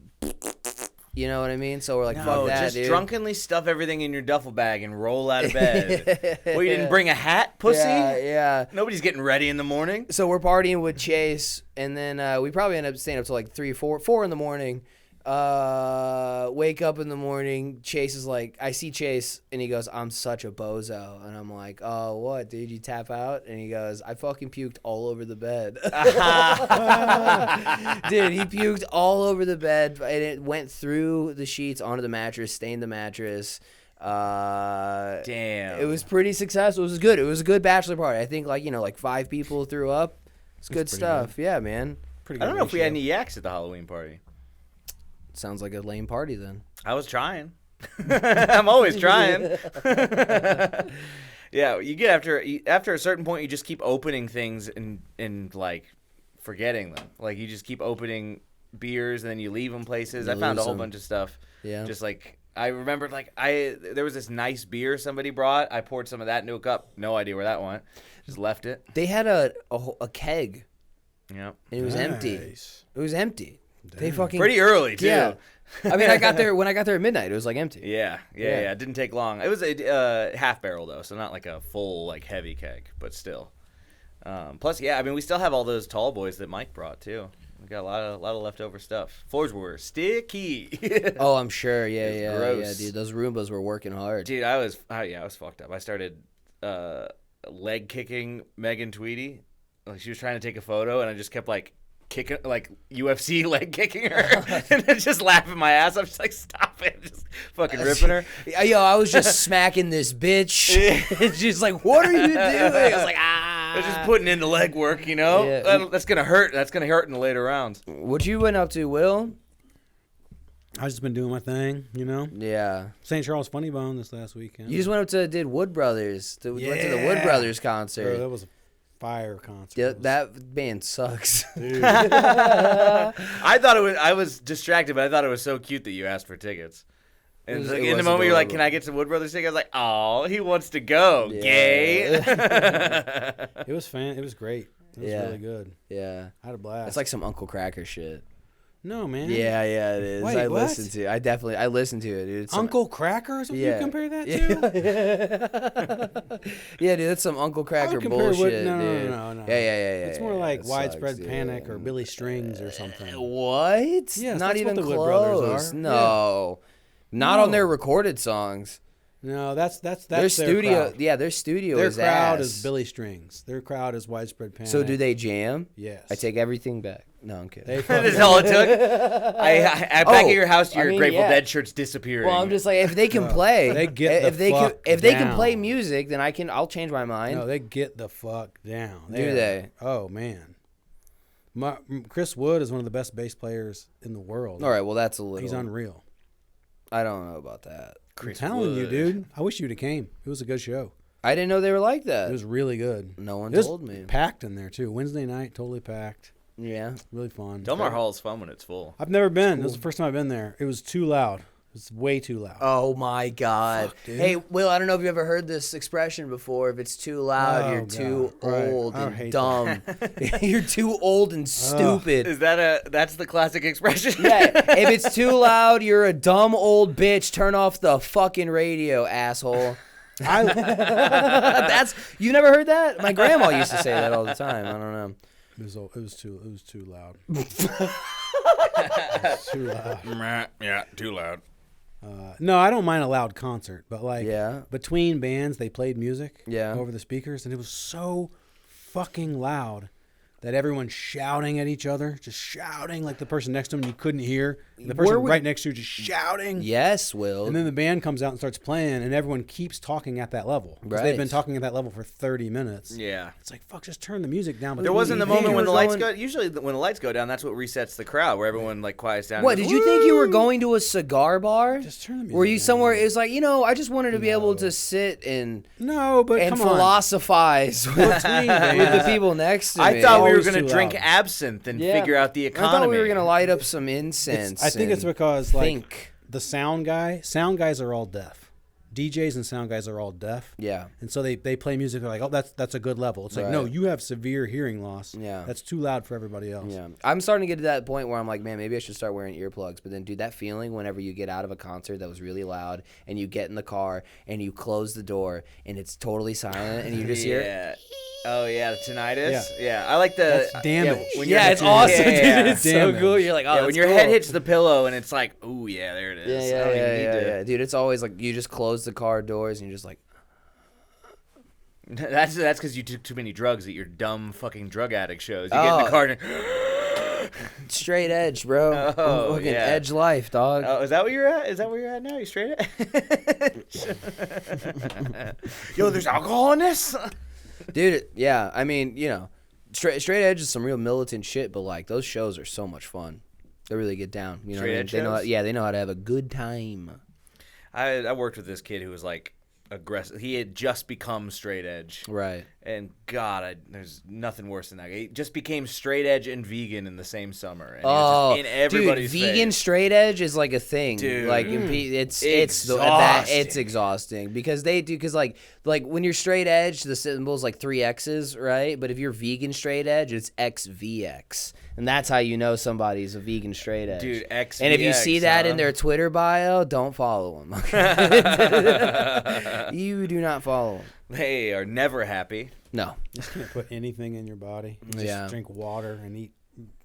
you know what I mean? So we're like, fuck that, just dude. drunkenly stuff everything in your duffel bag and roll out of bed. Well, you didn't bring a hat, pussy? Yeah. Nobody's getting ready in the morning. So we're partying with Chase, and then we probably end up staying up till like 3, 4 in the morning. Wake up in the morning. Chase is like, I see Chase, and he goes, I'm such a bozo. And I'm like, oh, what, dude? You tap out? And he goes, I fucking puked all over the bed. Dude, he puked all over the bed, and it went through the sheets onto the mattress, stained the mattress. Damn. It was pretty successful. It was good. It was a good bachelor party. I think like 5 people threw up. It's good stuff. Good. Yeah, man. I don't know if we had any yaks at the Halloween party. Sounds like a lame party then. I was trying. I'm always trying. Yeah, you get after a certain point, you just keep opening things and like forgetting them. Like you just keep opening beers and then you leave them places. I found a whole bunch of stuff. Yeah. Just like I remembered, like there was this nice beer somebody brought. I poured some of that into a cup. No idea where that went. Just left it. They had a keg. Yeah. And it was empty. It was empty. Damn. They fucking pretty early too. Yeah. I mean, I got there when I got there at midnight. It was like empty. Yeah. It didn't take long. It was a half barrel though, so not like a full like heavy keg, but still. Plus, yeah, I mean, we still have all those tall boys that Mike brought too. We got a lot of leftover stuff. Floors were sticky. Oh, I'm sure. Yeah, gross. dude. Those Roombas were working hard. Dude, I was fucked up. I started leg kicking Megan Tweedy. Like she was trying to take a photo, and I just kept like kicking, like UFC leg kicking her, and then just laughing my ass. I'm just like, stop it, just fucking ripping her. Yo, I was just smacking this bitch. And she's like, "What are you doing?" I was like, "Ah." I was just putting in the leg work, you know. Yeah. That's gonna hurt. That's gonna hurt in the later rounds. What you went up to, Will? I just been doing my thing, you know. Yeah. St. Charles Funny Bone this last weekend. You just went up to did Wood Brothers. Went to the Wood Brothers concert. Bro, that was a fire concert. Yeah, that band sucks. Dude. I thought it was. I was distracted, but I thought it was so cute that you asked for tickets. And It like, was in the moment, you're like, adorable. "Can I get some Wood Brothers tickets?" I was like, "Oh, he wants to go, Yeah. gay." It was fan. It was great. It was really good. Yeah. I had a blast. It's like some Uncle Cracker shit. No, man. Yeah, it is. Wait, I what? listened to it, dude. It's Uncle Cracker is what you compare that to? Yeah, dude, that's some Uncle Cracker bullshit, no, dude. No. Yeah. It's more like it Widespread sucks, Panic dude. or Billy Strings or something. What? Yes, not that's even what the Wood Brothers close. are. No. Not No. on their recorded songs. No, that's Their studio, crowd. yeah, their studio Their is crowd ass. is Billy Strings. Their crowd is Widespread Panic. So do they jam? Yes. I take everything back. No, I'm kidding. They That's all it took. Back at your house, your Grateful Dead shirt's disappearing. Well, I'm just like, if they can play, they get if the they can, fuck if they can down. play music, then I'll change my mind. No, they get the fuck down. Do they? Oh man. Chris Wood is one of the best bass players in the world. All right, well that's a little. He's unreal. I don't know about that. I'm telling you, dude. I wish you'd have came. It was a good show. I didn't know they were like that. It was really good. No one It was told me. packed in there too. Wednesday night, totally packed. Yeah. Really fun. Del Mar Hall is fun when it's full. I've never been. This was the first time I've been there. It was too loud. It was way too loud. Oh my God. Fuck, dude. Hey, Will, I don't know if you ever heard this expression before. If it's too loud, Oh, you're too God. Right. old I and hate dumb. You're too old and stupid. Is that's the classic expression? Yeah, if it's too loud, you're a dumb old bitch. Turn off the fucking radio, asshole. That's you never heard that? My grandma used to say that all the time. I don't know. It was too loud. It was too loud. Yeah, too loud. No, I don't mind a loud concert, but like Yeah. between bands, they played music Yeah. over the speakers, and it was so fucking loud that everyone's shouting at each other, just shouting like the person next to them you couldn't hear. The person right next to you just shouting. Yes, Will. And then the band comes out and starts playing, and everyone keeps talking at that level. Because they've been talking at that level for 30 minutes. Yeah. It's like, fuck, just turn the music down. But there wasn't the moment when the lights go. Usually when the lights go down, that's what resets the crowd, where everyone like quiets down. What, goes, did you think you were going to a cigar bar? Just turn the music Were you down. somewhere? It's like, I just wanted to be able to sit and philosophize with the people next to me. I thought we were going to too drink loud. absinthe and figure out the economy. I thought we were going to light up some incense. I think it's because the sound guys are all deaf. DJs and sound guys are all deaf. Yeah. And so they play music. They're like, oh, that's a good level. It's like, no, you have severe hearing loss. Yeah. That's too loud for everybody else. Yeah. I'm starting to get to that point where I'm like, man, maybe I should start wearing earplugs. But then, dude, that feeling whenever you get out of a concert that was really loud and you get in the car and you close the door and it's totally silent and you just hear. Oh yeah, the tinnitus. Yeah, I like the. That's damage. It's awesome, dude. It's so Damage. cool. You're like, when your head hits the pillow and it's like, ooh yeah, there it is. Yeah. Dude, it's always like you just close the car doors and you're just like. That's because you took too many drugs at your dumb fucking drug addict shows. You get in the car and. Straight edge, bro. Oh, fucking edge life, dog. Oh, is that what you're at? Is that where you're at now? You straight edge? Yo, there's alcohol in this. Dude, yeah. I mean, straight edge is some real militant shit, but like those shows are so much fun. They really get down. You know, Straight edge they know. shows? They know how to have a good time. I worked with this kid who was like aggressive. He had just become straight edge. Right. And God, there's nothing worse than that. He just became straight edge and vegan in the same summer. And he was just in everybody's dude, vegan face. straight edge is like a thing. Dude, like it's exhausting because like when you're straight edge, the symbol's like 3 X's, right? But if you're vegan straight edge, it's XVX. And that's how you know somebody's a vegan straight edge. Dude, XVX. And if you see that in their Twitter bio, don't follow them. You do not follow them. They are never happy. No. Just can't put anything in your body. Just drink water and eat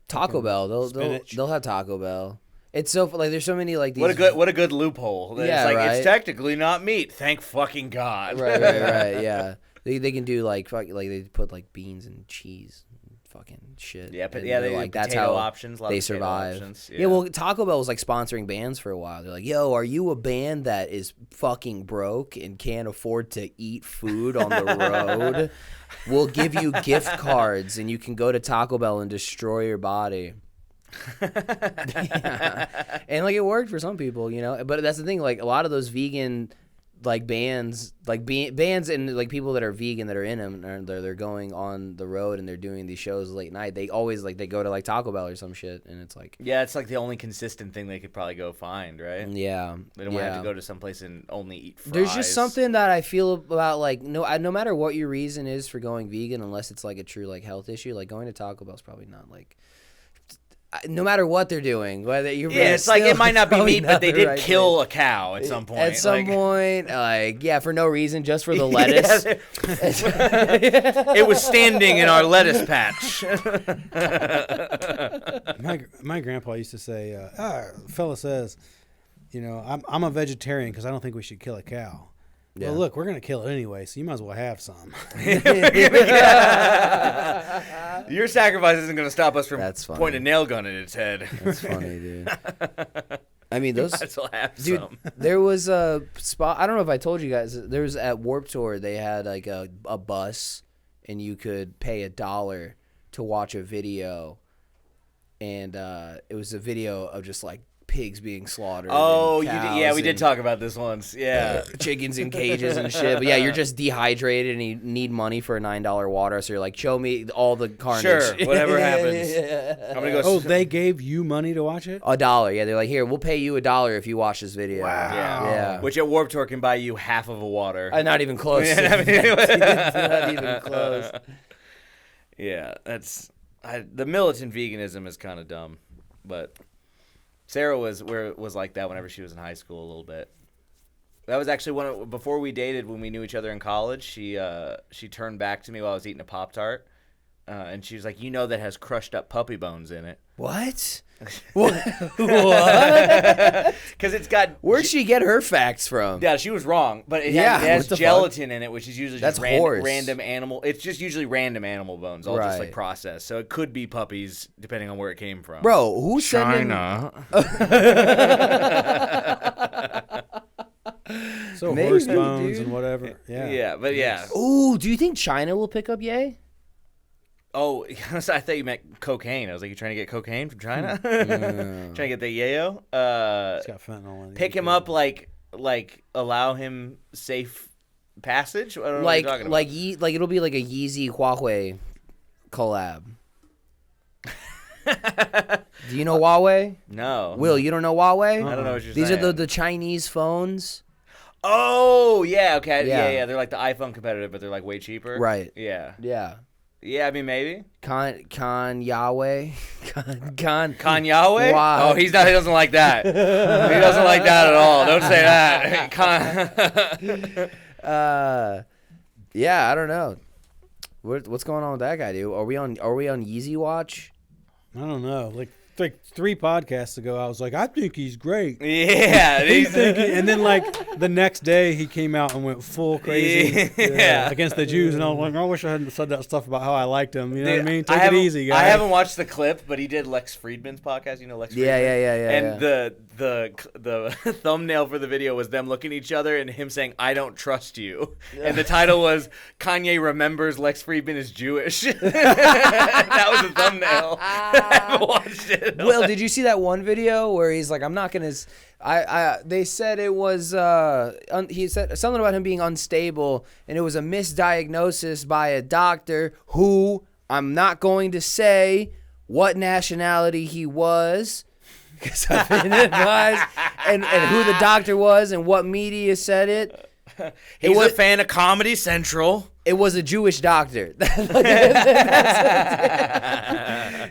Taco Bell. They'll have Taco Bell. It's so like there's so many like these. What a good loophole. Yeah, it's like right? it's technically not meat. Thank fucking God. Right. Yeah. They can do like they put like beans and cheese. Fucking shit. Yeah, but and they like that's that's how options. A lot they of potato survive. Options. Yeah, well, Taco Bell was like sponsoring bands for a while. They're like, "Yo, are you a band that is fucking broke and can't afford to eat food on the road? We'll give you gift cards and you can go to Taco Bell and destroy your body." Yeah. And like it worked for some people, But that's the thing. Like a lot of those vegan like bands, bands and like people that are vegan that are in them, and they're going on the road and they're doing these shows late night. They always they go to like Taco Bell or some shit, and it's like it's like the only consistent thing they could probably go find, right? Yeah, they don't want to have to go to someplace and only eat fries. There's just something that I feel about like no matter what your reason is for going vegan, unless it's like a true like health issue, like going to Taco Bell is probably not like. No matter what they're doing, whether you're it's like it might not be meat, but they did kill a cow at some point. At some point, for no reason, just for the lettuce. It was standing in our lettuce patch. My grandpa used to say, fella says, I'm a vegetarian because I don't think we should kill a cow. Yeah. Well, look, we're going to kill it anyway, so you might as well have some. Your sacrifice isn't going to stop us from pointing a nail gun at its head. That's funny, dude. I mean, those. You might as well have dude, some. There was a spot. I don't know if I told you guys. There was at Warped Tour. They had like a bus, and you could pay $1 to watch a video, and it was a video of just like pigs being slaughtered. Oh, we did talk about this once. Yeah, chickens in cages and shit. But yeah, you're just dehydrated and you need money for a $9 water. So you're like, show me all the carnage. Sure, whatever happens. I'm gonna go. Oh, they gave you money to watch it? $1. Yeah, they're like, here, we'll pay you $1 if you watch this video. Wow. Yeah. Which at Warped Tour can buy you half of a water. Not even close. Not even close. Yeah, the militant veganism is kind of dumb, but. Sarah was like that whenever she was in high school a little bit. That was actually before we dated, when we knew each other in college. She turned back to me while I was eating a Pop-Tart, and she was like, "You know that has crushed up puppy bones in it." What? What? Because it's got. Where'd she get her facts from? Yeah, she was wrong, but it Yeah, has what the gelatin in it, which is usually That's just horse. random animal. It's just usually random animal bones, all just like Right. processed. So it could be puppies, depending on where it came from. Bro, who's sending? So Maybe, horse bones dude. and whatever. Yeah. Yeah, but yeah. Ooh, do you think China will pick up Ye? Oh, I thought you meant cocaine. I was like, you trying to get cocaine from China? Trying to get the yayo? It's got fentanyl in it. Pick him up, like allow him safe passage. I don't know what you're talking about. like it'll be like a Yeezy Huawei collab. Do you know Huawei? No. Will, you don't know Huawei? I don't know what you're These saying. are the Chinese phones. Oh, yeah, okay. Yeah. Yeah. They're like the iPhone competitor, but they're like way cheaper. Right. Yeah. Yeah. Yeah, I mean, maybe. Con Yahweh. Con Kanye? Wow. Oh, he doesn't like that. He doesn't like that at all. Don't say that. Yeah, I don't know. What's going on with that guy, dude? Are we on Yeezy watch? I don't know. Like 3 podcasts ago, I was like, I think he's great. Yeah. And then like the next day, he came out and went full crazy Yeah. against the Jews, and I was like, I wish I hadn't said that stuff about how I liked him. You know what I mean? Take it haven't- easy, guys. I haven't watched the clip, but he did Lex Friedman's podcast. You know Lex Friedman? Yeah. And the thumbnail for the video was them looking at each other and him saying, "I don't trust you." And the title was Kanye remembers Lex Friedman is Jewish. That was the thumbnail. I haven't watched it. Will, did you see that one video where he's like, I'm not gonna. They said it was. He said something about him being unstable, and it was a misdiagnosis by a doctor who I'm not going to say what nationality he was, because I've been advised, and who the doctor was and what media said it. He's a fan of Comedy Central. It was a Jewish doctor.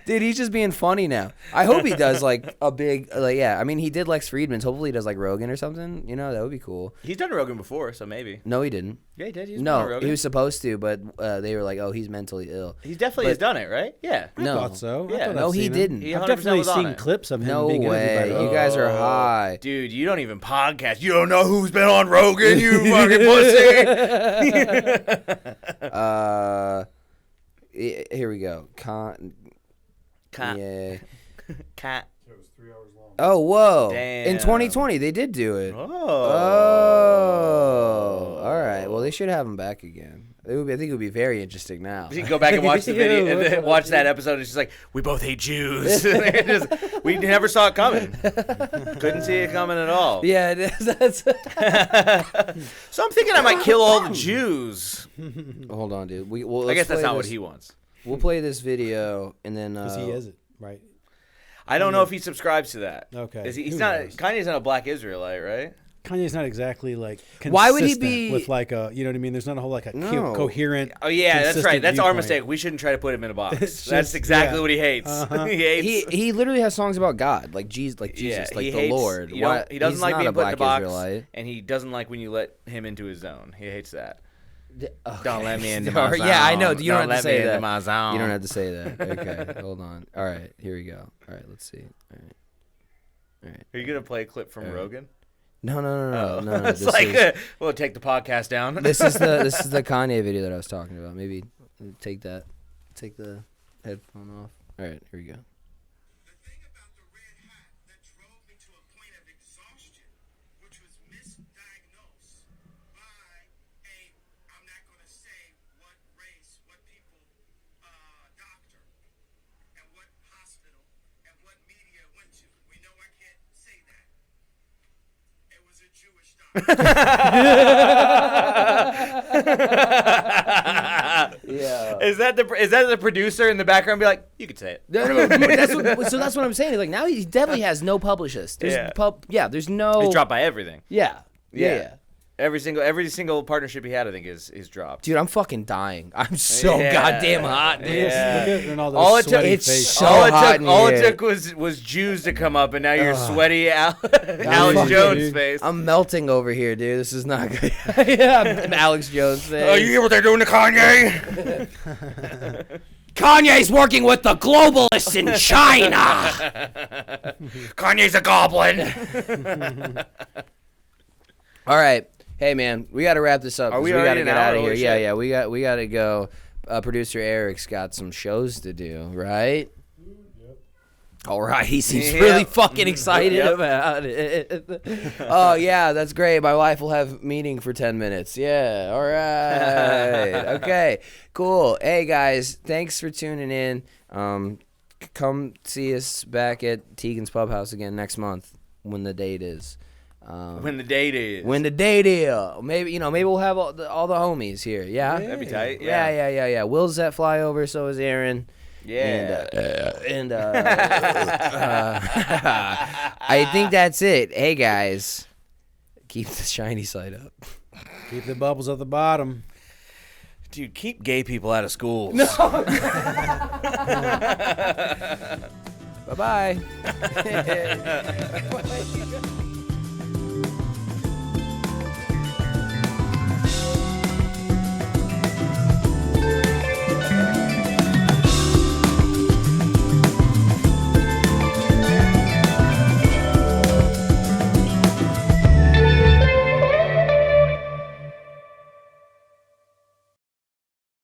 Dude, he's just being funny now. I hope he does like a big, yeah. I mean, he did Lex Friedman's. Hopefully, he does like Rogan or something. You know, that would be cool. He's done Rogan before, so maybe. No, he didn't. Yeah, he did. He's No, done Rogan. he was supposed to, but they were like, "Oh, he's mentally ill." He definitely has done it, right? Yeah. I No. thought so. I Yeah. thought No, I've he seen him. didn't. He I've 100% definitely was on seen it. clips of him No being interviewed by way. Rogan. You guys are high. Dude, you don't even podcast. You don't know who's been on Rogan, you fucking pussy. Here we go. Cat. Yeah. Cat. Oh, whoa. Damn. In 2020, they did do it. Oh. All right. Well, they should have him back again. I think it would be very interesting now. You can go back and watch the video, and then watch that episode. It's just like, we both hate Jews. We never saw it coming. Couldn't see it coming at all. Yeah, it is. That's So I'm thinking I might kill all the Jews. Hold on, dude. I guess that's not what he wants. We'll play this video and then. Because he is it, right? I don't know if he subscribes to that. Okay. He's Who not. knows? Kanye's not a black Israelite, right? Kanye's not exactly like consistent Why would he be- with like a, you know what I mean? There's not a whole like a No. coherent. Oh yeah, that's consistent right. That's our viewpoint. mistake. We shouldn't try to put him in a box. It's That's just- exactly yeah. what he hates. Uh-huh. He hates. He literally has songs about God, like Jesus, Yeah, like he the hates- Lord. you don't- he doesn't He's like not being a put in a black box, Israelite. and he doesn't like when you let him into his zone. He hates that. Okay. Don't let me into my zone. Yeah, I know. You don't have to let say me that. into my zone. You don't have to say that. Okay, hold on. All right, here we go. All right, let's see. All right. Are you gonna play a clip from Rogan? No. It's This like is, we'll take the podcast down. this is the Kanye video that I was talking about. Maybe take the headphone off. All right, here we go. The thing about the red hat that drove me to a point of exhaustion, which was misdiagnosed by I'm not going to say what race, what people, doctor, and what hospital, and what media went to. We know I can't say that. It was a Jewish doctor. Yeah. Is that the producer in the background? Be like, you could say it. That's what I'm saying. Like now he definitely has no publicist. There's Yeah. there's no. He's dropped by everything. Yeah. Every single partnership he had, I think, is dropped. Dude, I'm fucking dying. I'm so Yeah. goddamn hot, dude. Yeah. Look at Ronaldo's All it took, sweaty it's face. so hot in all it here. took was Jews to come up, and now you're sweaty Alex fucking Jones dude. face. I'm melting over here, dude. This is not good. Yeah, I'm Alex Jones. Oh, you hear what they're doing to Kanye? Kanye's working with the globalists in China. Kanye's a goblin. All right. Hey, man, we got to wrap this up. Are we got to already get an hour? out of here. Holy Yeah, shit. yeah. We got to go. Producer Eric's got some shows to do, right? All right. He seems really fucking excited about it. Oh, yeah, that's great. My wife will have meeting for 10 minutes. Yeah. All right. Okay. Cool. Hey, guys, thanks for tuning in. Come see us back at Tegan's Pub House again next month when the date is. When the date is. When the date is. Maybe we'll have all the homies here. Yeah. That'd be tight. Yeah. Will's at flyover. So is Aaron. Yeah. And I think that's it. Hey guys, keep the shiny side up. Keep the bubbles at the bottom. Dude, keep gay people out of schools. Bye-bye.